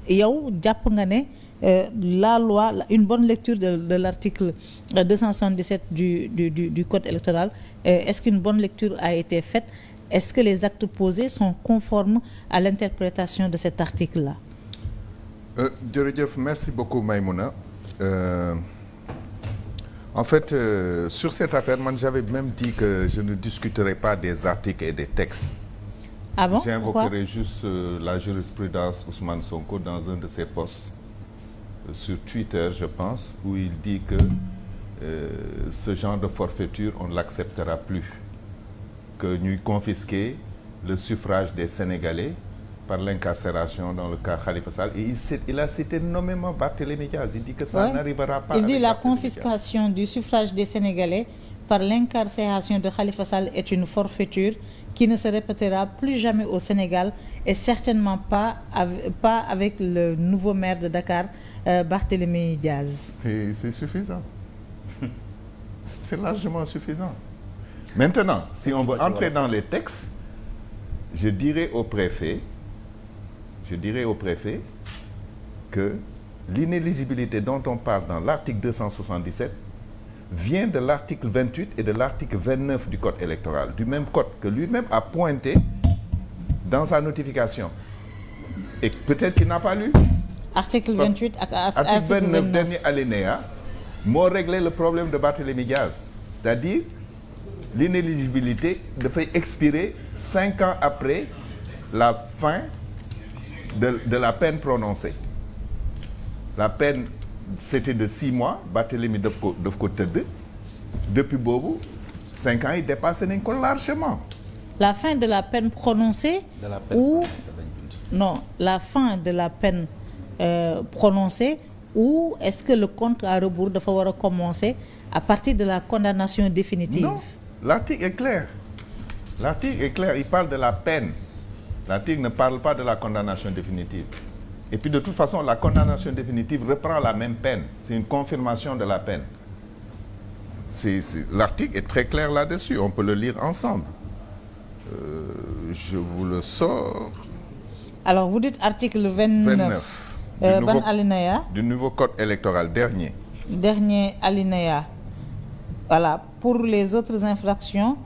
yow jàpp nga ne la loi une bonne lecture de l'article 277 du code électoral, est-ce qu'une bonne lecture a été faite? Est-ce que les actes posés sont conformes à l'interprétation de cet article-là? Jërëjëf, merci beaucoup Maïmouna. En fait, sur cette affaire, moi j'avais même dit que je ne discuterai pas des articles et des textes. Ah bon? J'invoquerai juste la jurisprudence Ousmane Sonko dans un de ses posts sur Twitter, je pense, où il dit que ce genre de forfaiture, on ne l'acceptera plus. Que ñuy confisquer le suffrage des Sénégalais par l'incarcération dans le cas Khalifa Sall. Et il a cité nommément Barthélémy Diaz. Il dit que ça n'arrivera pas. Il dit la confiscation du suffrage des Sénégalais par l'incarcération de Khalifa Sall est une forfaiture qui ne se répétera plus jamais au Sénégal et certainement pas avec le nouveau maire de Dakar, Barthélémy Diaz. C'est suffisant. C'est largement suffisant. Maintenant, si on veut entrer dans les textes, je dirais au préfet que l'inéligibilité dont on parle dans l'article 277 vient de l'article 28 et de l'article 29 du code électoral, du même code que lui-même a pointé dans sa notification. Et peut-être qu'il n'a pas lu. Article 28 article 29 dernier alinéa moo réglé le problème de Barthélémy Diaz. C'est-à-dire l'inéligibilité dafay expirer 5 ans après la fin de la peine prononcée. La peine c'était de 6 mois, Barthélémy daf ko tëdd. Depuis boobu 5 ans yi dépassé nañ ko largement. La fin de la peine prononcée ou non, la fin de la peine prononcée, ou est-ce que le compte à rebours dafa war a commencer à partir de la condamnation définitive? Non, l'article est clair. L'article est clair, il parle de la peine. L'article ne parle pas de la condamnation définitive. Et puis de toute façon, la condamnation définitive reprend la même peine. C'est une confirmation de la peine. L'article est très clair là-dessus. On peut le lire ensemble. Je vous le sors. Alors, vous dites article 29. Ban alinéa? Du nouveau code électoral, dernier alinéa. Voilà. Pour les autres infractions,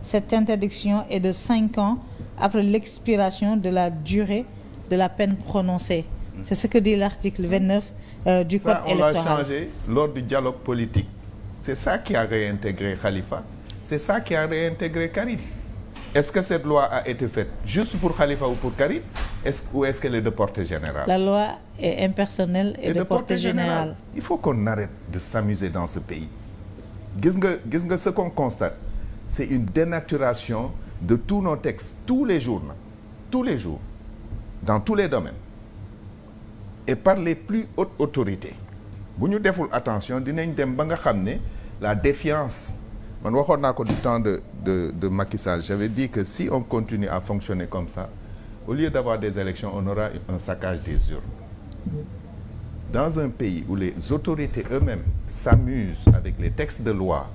cette interdiction est de 5 ans après l'expiration de la durée de la peine prononcée. C'est ce que dit l'article 29 du code électoral. On l'a changé lors du dialogue politique. C'est ça qui a réintégré Khalifa. C'est ça qui a réintégré Karim. Est-ce que cette loi a été faite juste pour Khalifa ou pour Karim? Ou est-ce qu'elle est de portée générale? La loi est impersonnelle et de portée générale. Il faut qu'on arrête de s'amuser dans ce pays. Gis nga ce qu'on constate, c'est une dénaturation de tous nos textes, tous les jours, dans tous les domaines, et par les plus hautes autorités. Bu ñu deful attention, dinañ dem ba nga xam ne la défiance. Man waxoon naa ko du temps de Macky Sall. J'avais dit que si on continue à fonctionner comme ça, au lieu d'avoir des élections, on aura un saccage des urnes. Dans un pays où les autorités eux-mêmes s'amusent avec les textes de loi,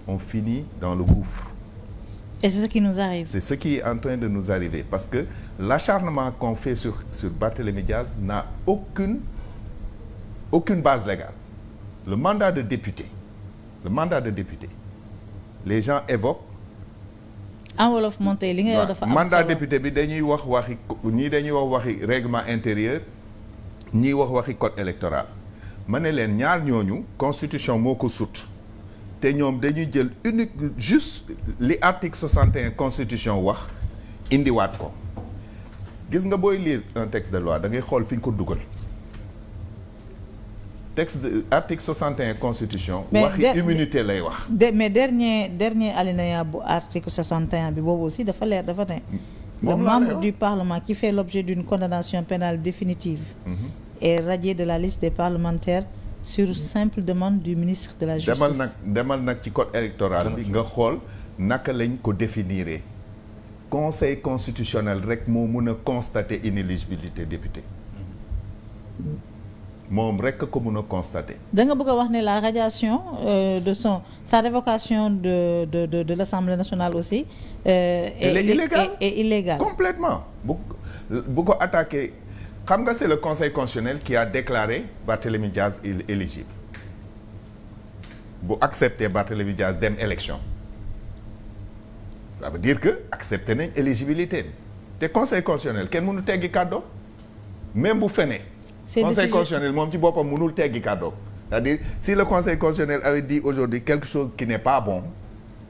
on finit dans le gouffre. Et c'est ce qui nous arrive. C'est ce qui est en train de nous arriver. Parce que l'acharnement qu'on fait sur Barthélémy Diaz n'a aucune base légale. Le mandat de député, les gens évoquent. En wolof monté li nga dafa am mandat député bi dañuy wax waxi règlement intérieur, ñii wax waxi code électoral. Ma ne leen ñaar ñooñu constitution moo ko sut te ñoom dañuy jël juste li article 61 constitution wax indiwaat ko. Gis nga booy lire un texte de loi da ngay xool fi ñu ko dugal. Texte de article 61 constitution. waxi immunité lay wax. Mais dernier alinéa bu article 61 bi boobu aussi dafa leer dafa ne. Le membre du Parlement qui fait l'objet d'une condamnation pénale définitive est radié de la liste des parlementaires sur simple demande du ministre de la Justice. demal nag ci code électoral bi nga xool naka lañ ko définir. Conseil constitutionnel rek moo mun a constater inéligibilité député. Moom rek ko mun a constater. Da nga bëgg a wax ne la radiation de sa révocation de l'Assemblée nationale aussi est illégale. Complètement. Bu ko attaquer xam nga c'est le conseil constitutionnel qui a déclaré Barthélémy Diaz éligible bu accepté Barthélémy Diaz dem élection ça veut dire que accepté nañ éligibilité te conseil constitutionnel kenn mënu teggi kàddoom même bu fenee conseil constitutionnel moom ci boppam mënul teggi kàddoom c'est-à-dire si le conseil constitutionnel avait dit aujourd'hui quelque chose qui n'est pas bon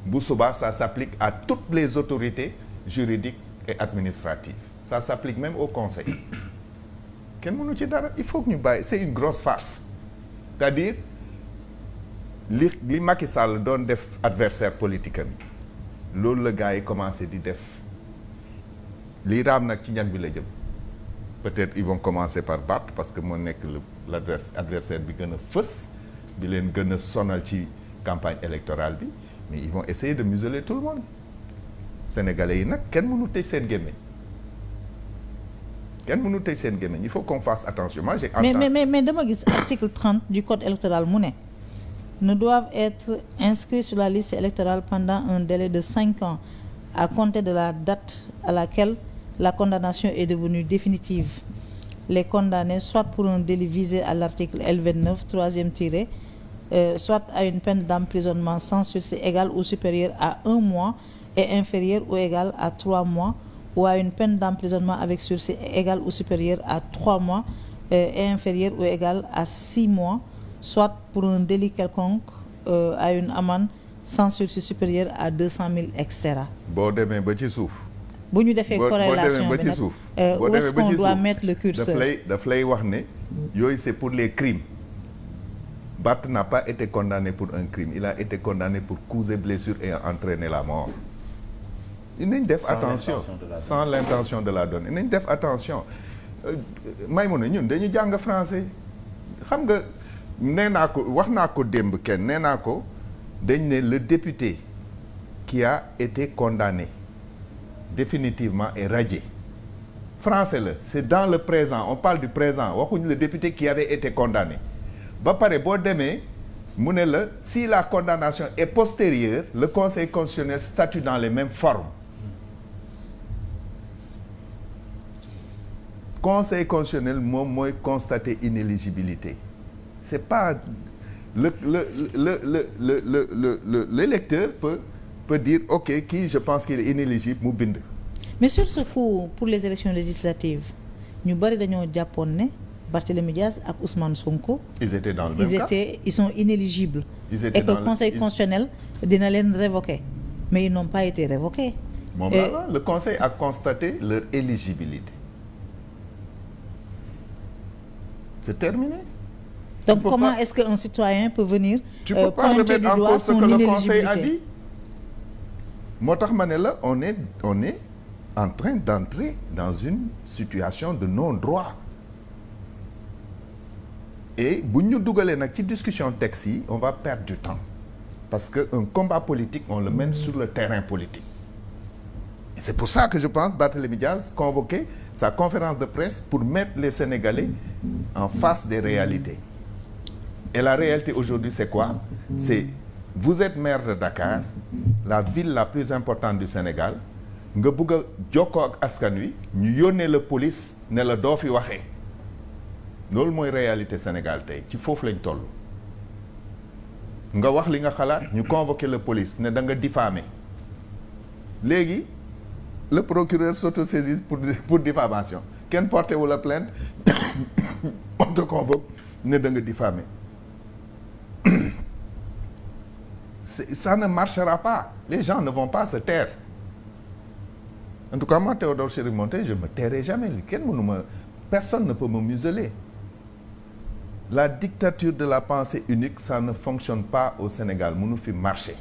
bu subaa ça s'applique à toutes les autorités juridiques et administratives ça s'applique même au conseil kenn mënu ci dara il faut que ñu bàyyi c'est une grosse farce c'est-à-dire li Macky Sall doon def adversaire politique am loolu la gars yi commencé di def lii raam nag ci ñan bi la jëm peut-être ils vont commencer par Barth parce que moo nekk l'adversaire bi gën a fës bi leen gën a sonal ci campagne électorale bi mais ils vont essayer de museler tout le monde sénégalais yi nag kenn mënu tëj seen gémmiñ kenn mënu tëj seen gémmiñ il faut qu'on fasse attention moi j'ai entendu mais dama gis article 30 du code électoral mu ne doivent être inscrits sur la liste électorale pendant un délai de 5 ans à compter de la date à laquelle la condamnation est devenue définitive. Les condamnés soit pour un délit visé à l'article L29 troisième tiré, soit à une peine d'emprisonnement sans sursis égale ou supérieure à 1 mois et inférieure ou égale à 3 mois, ou à une peine d'emprisonnement avec sursis égale ou supérieure à 3 mois et inférieure ou égale à 6 mois, soit pour un délit quelconque à une amende sans sursis supérieur à 200 000 etc. boo demee ba ci suuf. bu ñu defee corrélation bi nag où est-ce qu'on doit mettre le curseur. daf lay wax ne yooyu c'est pour les crimes. Barth n'a pas été condamné pour un crime il a été condamné pour causer blessure et entraîner la mort. nañ def attention sans l'intention de la donner nañ def attention Maïmouna ñun dañu jàng français xam nga. nee naa ko wax naa ko démb kenn nee naa ko dañ ne le député qui a été condamné définitivement est radié français la c'est dans le présent on parle du présent waxuñu le député qui avait été condamné ba pare boo demee mu ne la si la condamnation est postérieure le conseil constitutionnel statue dans les mêmes formes conseil constitutionnel moom mooy constater inéligibilité c'est pas l'électeur peut dire ok kii je pense qu'il est inéligible mu bind. mais sur ce coup pour les élections législatives ñu bari dañoo jàppoon ne Barthélémy Diaz ak Ousmane Sonko. ils étaient dans le même cas ils sont inéligibles. et que le conseil constitutionnel dina leen révoquer mais ils n'ont pas été révoqués. moom le conseil a constaté leur éligibilité. c'est terminé. Donc comment est-ce qu'un citoyen peut venir pointer du doigt son inéligibilité? Tu peux pas remettre en cause ce que le conseil a dit. moo tax ma ne la on est en train d'entrer dans une situation de non-droit et bu ñu dugalee nag ci discussion texte yi on va perdre du temps parce que un combat politique on le mène sur le terrain politique et c'est pour ça que je pense Barthélémy Diaz convoquer sa conférence de presse pour mettre les Sénégalais en face des réalités. Et la réalité aujourd'hui c'est quoi? C'est vous êtes maire de Dakar, la ville la plus importante du Sénégal, nga bëgg a jokkoo ak askan wi ñu yónnee la police ne la doo fi waxee loolu mooy réalité Sénégal tey ci foofu lañ toll. nga wax li nga xalaat ñu convoquer la police ne da nga diffamer léegi le procureur s'autosaisit pour diffamation kenn porté wu la plainte on te convoque ne da nga diffamer. Ça ne marchera pas. Les gens ne vont pas se taire. En tout cas, moi, Théodore Chérif Monteil, je ne me tairai jamais. Personne ne peut me museler. La dictature de la pensée unique, ça ne fonctionne pas au Sénégal. Nous marcher.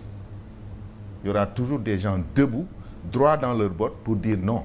Il y aura toujours des gens debout, droit dans leurs bottes, pour dire non.